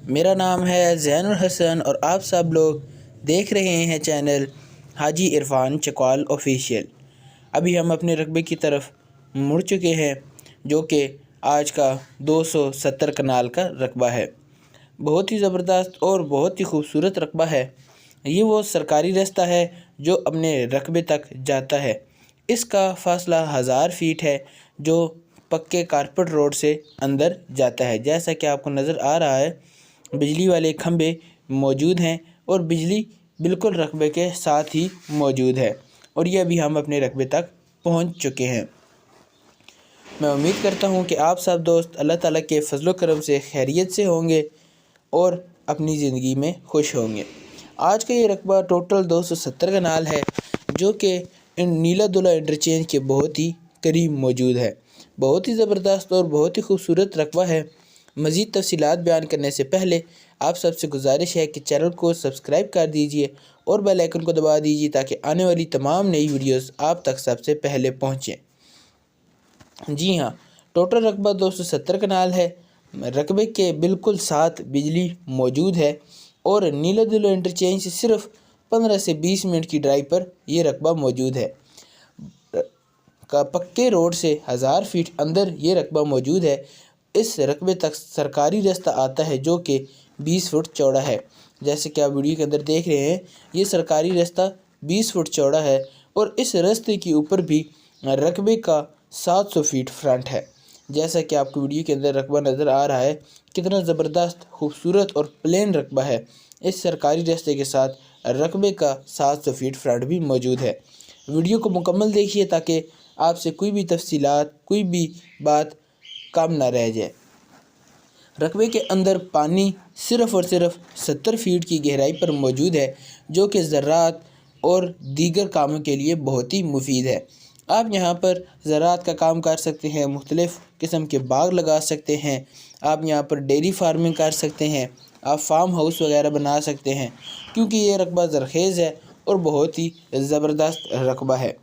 میرا نام ہے زین الحسن اور آپ سب لوگ دیکھ رہے ہیں چینل حاجی عرفان چکوال آفیشیل۔ ابھی ہم اپنے رقبے کی طرف مڑ چکے ہیں جو کہ آج کا 270 کنال کا رقبہ ہے۔ بہت ہی زبردست اور بہت ہی خوبصورت رقبہ ہے۔ یہ وہ سرکاری راستہ ہے جو اپنے رقبے تک جاتا ہے۔ اس کا فاصلہ 1000 فیٹ ہے جو پکے کارپٹ روڈ سے اندر جاتا ہے۔ جیسا کہ آپ کو نظر آ رہا ہے بجلی والے کھمبے موجود ہیں اور بجلی بالکل رقبے کے ساتھ ہی موجود ہے، اور یہ ابھی ہم اپنے رقبے تک پہنچ چکے ہیں۔ میں امید کرتا ہوں کہ آپ سب دوست اللہ تعالیٰ کے فضل و کرم سے خیریت سے ہوں گے اور اپنی زندگی میں خوش ہوں گے۔ آج کا یہ رقبہ ٹوٹل 270 کنال ہے جو کہ نیلا دلہ انٹرچینج کے بہت ہی قریب موجود ہے۔ بہت ہی زبردست اور بہت ہی خوبصورت رقبہ ہے۔ مزید تفصیلات بیان کرنے سے پہلے آپ سب سے گزارش ہے کہ چینل کو سبسکرائب کر دیجئے اور بیل آئیکن کو دبا دیجئے تاکہ آنے والی تمام نئی ویڈیوز آپ تک سب سے پہلے پہنچیں۔ جی ہاں، ٹوٹل رقبہ 270 کنال ہے۔ رقبے کے بالکل ساتھ بجلی موجود ہے اور نیلا دلہ انٹرچینج سے صرف 15 سے 20 منٹ کی ڈرائیو پر یہ رقبہ موجود ہے۔ پکے روڈ سے 1000 فیٹ اندر یہ رقبہ موجود ہے۔ اس رقبے تک سرکاری راستہ آتا ہے جو کہ 20 فٹ چوڑا ہے۔ جیسے کہ آپ ویڈیو کے اندر دیکھ رہے ہیں یہ سرکاری راستہ 20 فٹ چوڑا ہے اور اس راستے کے اوپر بھی رقبے کا 700 فیٹ فرنٹ ہے۔ جیسا کہ آپ کو ویڈیو کے اندر رقبہ نظر آ رہا ہے کتنا زبردست خوبصورت اور پلین رقبہ ہے۔ اس سرکاری راستے کے ساتھ رقبے کا 700 فیٹ فرنٹ بھی موجود ہے۔ ویڈیو کو مکمل دیکھیے تاکہ آپ سے کوئی بھی تفصیلات کوئی بھی بات کم نہ رہ جائے۔ رقبے کے اندر پانی صرف اور صرف 70 فیٹ کی گہرائی پر موجود ہے جو کہ زراعت اور دیگر کاموں کے لیے بہت ہی مفید ہے۔ آپ یہاں پر زراعت کا کام کر سکتے ہیں، مختلف قسم کے باغ لگا سکتے ہیں، آپ یہاں پر ڈیری فارمنگ کر سکتے ہیں، آپ فارم ہاؤس وغیرہ بنا سکتے ہیں کیونکہ یہ رقبہ زرخیز ہے اور بہت ہی زبردست رقبہ ہے۔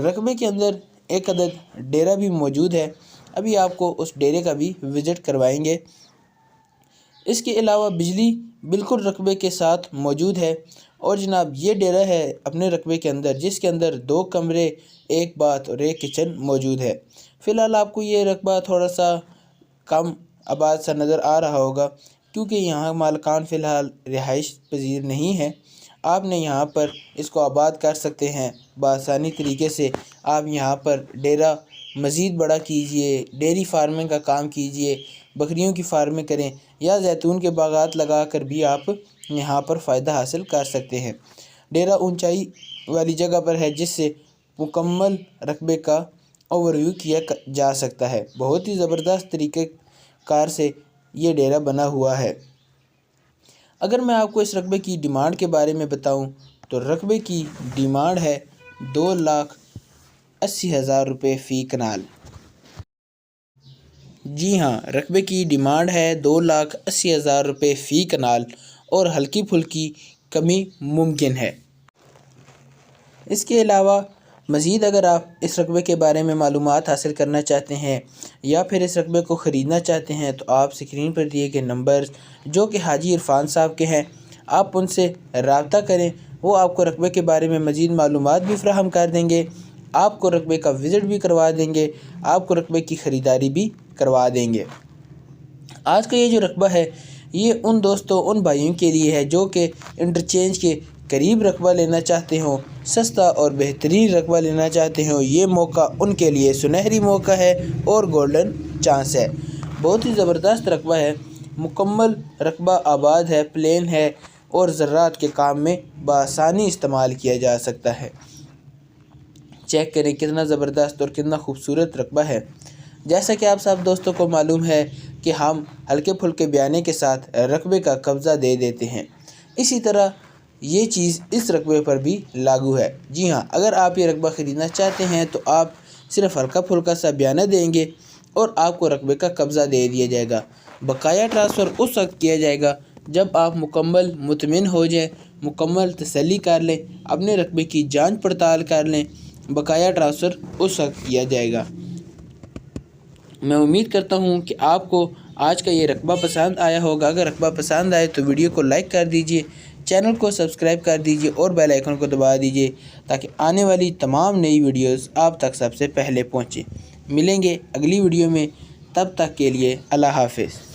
رقبے کے اندر ایک عدد ڈیرا بھی موجود ہے، ابھی آپ کو اس ڈیرے کا بھی وزٹ کروائیں گے۔ اس کے علاوہ بجلی بالکل رقبے کے ساتھ موجود ہے اور جناب یہ ڈیرا ہے اپنے رقبے کے اندر جس کے اندر 2 کمرے، 1 باتھ اور 1 کچن موجود ہے۔ فی الحال آپ کو یہ رقبہ تھوڑا سا کم آباد سا نظر آ رہا ہوگا کیونکہ یہاں مالکان فی الحال رہائش پذیر نہیں ہے۔ آپ نے یہاں پر اس کو آباد کر سکتے ہیں بآسانی طریقے سے۔ آپ یہاں پر ڈیرا مزید بڑا کیجئے، ڈیری فارمنگ کا کام کیجئے، بکریوں کی فارمنگ کریں یا زیتون کے باغات لگا کر بھی آپ یہاں پر فائدہ حاصل کر سکتے ہیں۔ ڈیرا اونچائی والی جگہ پر ہے جس سے مکمل رقبے کا اوور ویو کیا جا سکتا ہے۔ بہت ہی زبردست طریقہ کار سے یہ ڈیرا بنا ہوا ہے۔ اگر میں آپ کو اس رقبے کی ڈیمانڈ کے بارے میں بتاؤں تو رقبے کی ڈیمانڈ ہے 2,80,000 روپے فی کنال۔ جی ہاں، رقبے کی ڈیمانڈ ہے 2,80,000 روپے فی کنال اور ہلکی پھلکی کمی ممکن ہے۔ اس کے علاوہ مزید اگر آپ اس رقبے کے بارے میں معلومات حاصل کرنا چاہتے ہیں یا پھر اس رقبے کو خریدنا چاہتے ہیں تو آپ اسکرین پر دیے گئے نمبر جو کہ حاجی عرفان صاحب کے ہیں آپ ان سے رابطہ کریں، وہ آپ کو رقبے کے بارے میں مزید معلومات بھی فراہم کر دیں گے، آپ کو رقبے کا وزٹ بھی کروا دیں گے، آپ کو رقبے کی خریداری بھی کروا دیں گے۔ آج کا یہ جو رقبہ ہے یہ ان دوستوں ان بھائیوں کے لیے ہے جو کہ انٹرچینج کے قریب رقبہ لینا چاہتے ہوں، سستا اور بہترین رقبہ لینا چاہتے ہوں۔ یہ موقع ان کے لیے سنہری موقع ہے اور گولڈن چانس ہے۔ بہت ہی زبردست رقبہ ہے، مکمل رقبہ آباد ہے، پلین ہے اور زراعت کے کام میں بآسانی استعمال کیا جا سکتا ہے۔ چیک کریں کتنا زبردست اور کتنا خوبصورت رقبہ ہے۔ جیسا کہ آپ سب دوستوں کو معلوم ہے کہ ہم ہلکے پھلکے بیانے کے ساتھ رقبے کا قبضہ دے دیتے ہیں، اسی طرح یہ چیز اس رقبے پر بھی لاگو ہے۔ جی ہاں، اگر آپ یہ رقبہ خریدنا چاہتے ہیں تو آپ صرف ہلکا پھلکا سا بیانہ دیں گے اور آپ کو رقبے کا قبضہ دے دیا جائے گا۔ بقایا ٹرانسفر اس وقت کیا جائے گا جب آپ مکمل مطمئن ہو جائیں، مکمل تسلی کر لیں، اپنے رقبے کی جانچ پڑتال کر لیں، بقایا ٹرانسفر اس وقت کیا جائے گا۔ میں امید کرتا ہوں کہ آپ کو آج کا یہ رقبہ پسند آیا ہوگا۔ اگر رقبہ پسند آئے تو ویڈیو کو لائک کر دیجئے، چینل کو سبسکرائب کر دیجئے اور بیل آئیکن کو دبا دیجئے تاکہ آنے والی تمام نئی ویڈیوز آپ تک سب سے پہلے پہنچیں۔ ملیں گے اگلی ویڈیو میں، تب تک کے لیے اللہ حافظ۔